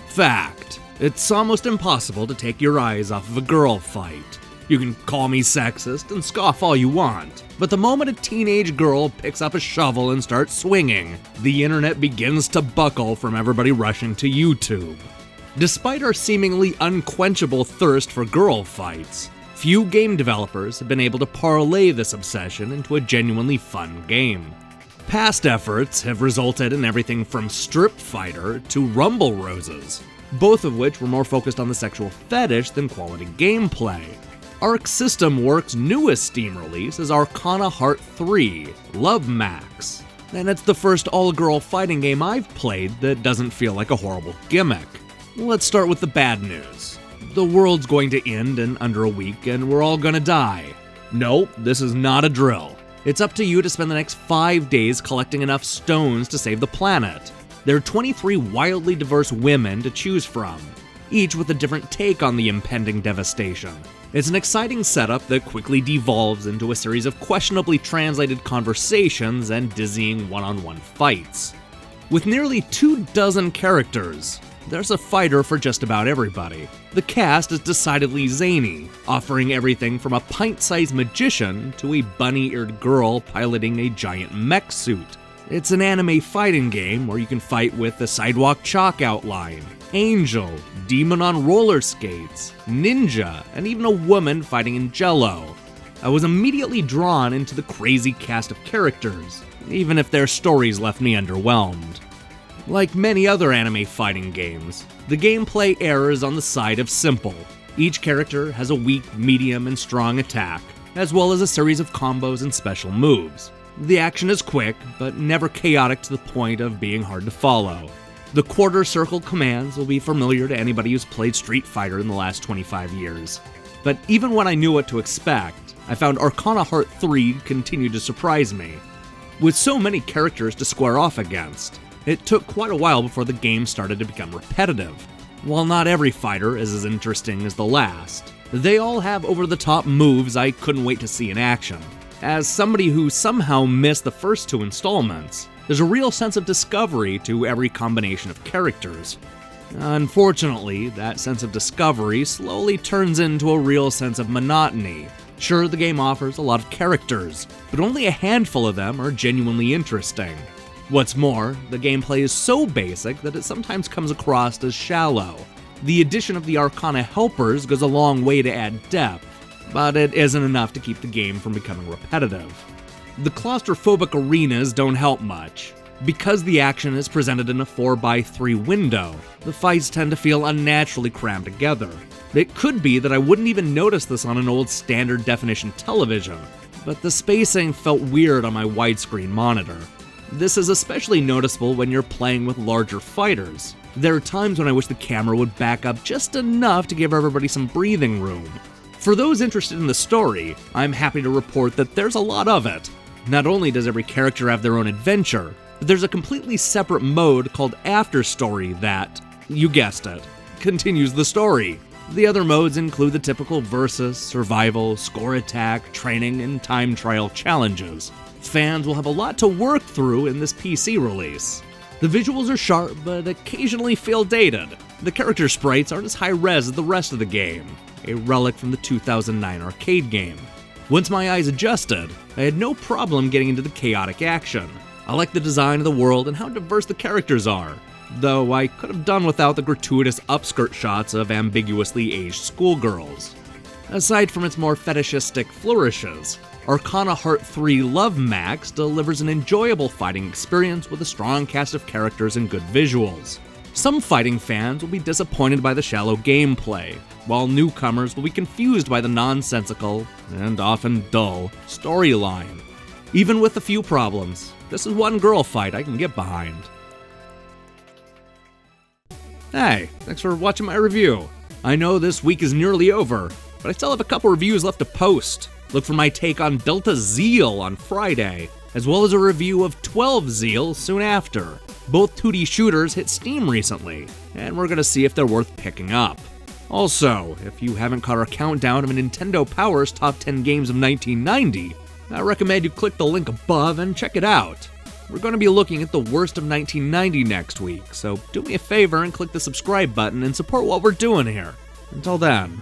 Fact. It's almost impossible to take your eyes off of a girl fight. You can call me sexist and scoff all you want, but the moment a teenage girl picks up a shovel and starts swinging, the internet begins to buckle from everybody rushing to YouTube. Despite our seemingly unquenchable thirst for girl fights, few game developers have been able to parlay this obsession into a genuinely fun game. Past efforts have resulted in everything from Strip Fighter to Rumble Roses, both of which were more focused on the sexual fetish than quality gameplay. Arc System Works' newest Steam release is Arcana Heart 3, Love Max, and it's the first all-girl fighting game I've played that doesn't feel like a horrible gimmick. Let's start with the bad news. The world's going to end in under a week and we're all gonna die. No, this is not a drill. It's up to you to spend the next 5 days collecting enough stones to save the planet. There are 23 wildly diverse women to choose from, each with a different take on the impending devastation. It's an exciting setup that quickly devolves into a series of questionably translated conversations and dizzying one-on-one fights. With nearly 24 characters, there's a fighter for just about everybody. The cast is decidedly zany, offering everything from a pint-sized magician to a bunny-eared girl piloting a giant mech suit. It's an anime fighting game where you can fight with the sidewalk chalk outline, angel, demon on roller skates, ninja, and even a woman fighting in jello. I was immediately drawn into the crazy cast of characters, even if their stories left me underwhelmed. Like many other anime fighting games, the gameplay errs on the side of simple. Each character has a weak, medium, and strong attack, as well as a series of combos and special moves. The action is quick, but never chaotic to the point of being hard to follow. The quarter circle commands will be familiar to anybody who's played Street Fighter in the last 25 years. But even when I knew what to expect, I found Arcana Heart 3 continued to surprise me. With so many characters to square off against, it took quite a while before the game started to become repetitive. While not every fighter is as interesting as the last, they all have over-the-top moves I couldn't wait to see in action. As somebody who somehow missed the first 2 installments, there's a real sense of discovery to every combination of characters. Unfortunately, that sense of discovery slowly turns into a real sense of monotony. Sure, the game offers a lot of characters, but only a handful of them are genuinely interesting. What's more, the gameplay is so basic that it sometimes comes across as shallow. The addition of the Arcana helpers goes a long way to add depth, but it isn't enough to keep the game from becoming repetitive. The claustrophobic arenas don't help much. Because the action is presented in a 4x3 window, the fights tend to feel unnaturally crammed together. It could be that I wouldn't even notice this on an old standard definition television, but the spacing felt weird on my widescreen monitor. This is especially noticeable when you're playing with larger fighters. There are times when I wish the camera would back up just enough to give everybody some breathing room. For those interested in the story, I'm happy to report that there's a lot of it. Not only does every character have their own adventure, but there's a completely separate mode called After Story that, you guessed it, continues the story. The other modes include the typical versus, survival, score attack, training, and time trial challenges. Fans will have a lot to work through in this PC release. The visuals are sharp, but occasionally feel dated. The character sprites aren't as high-res as the rest of the game, a relic from the 2009 arcade game. Once my eyes adjusted, I had no problem getting into the chaotic action. I like the design of the world and how diverse the characters are, though I could have done without the gratuitous upskirt shots of ambiguously aged schoolgirls. Aside from its more fetishistic flourishes, Arcana Heart 3 Love Max delivers an enjoyable fighting experience with a strong cast of characters and good visuals. Some fighting fans will be disappointed by the shallow gameplay, while newcomers will be confused by the nonsensical, and often dull, storyline. Even with a few problems, this is one girl fight I can get behind. Hey, thanks for watching my review. I know this week is nearly over, but I still have a couple reviews left to post. Look for my take on Delta Zeal on Friday, as well as a review of 12 Zeal soon after. Both 2D shooters hit Steam recently, and we're gonna see if they're worth picking up. Also, if you haven't caught our countdown of Nintendo Power's top 10 games of 1990, I recommend you click the link above and check it out. We're going to be looking at the worst of 1990 next week, so do me a favor and click the subscribe button and support what we're doing here. Until then,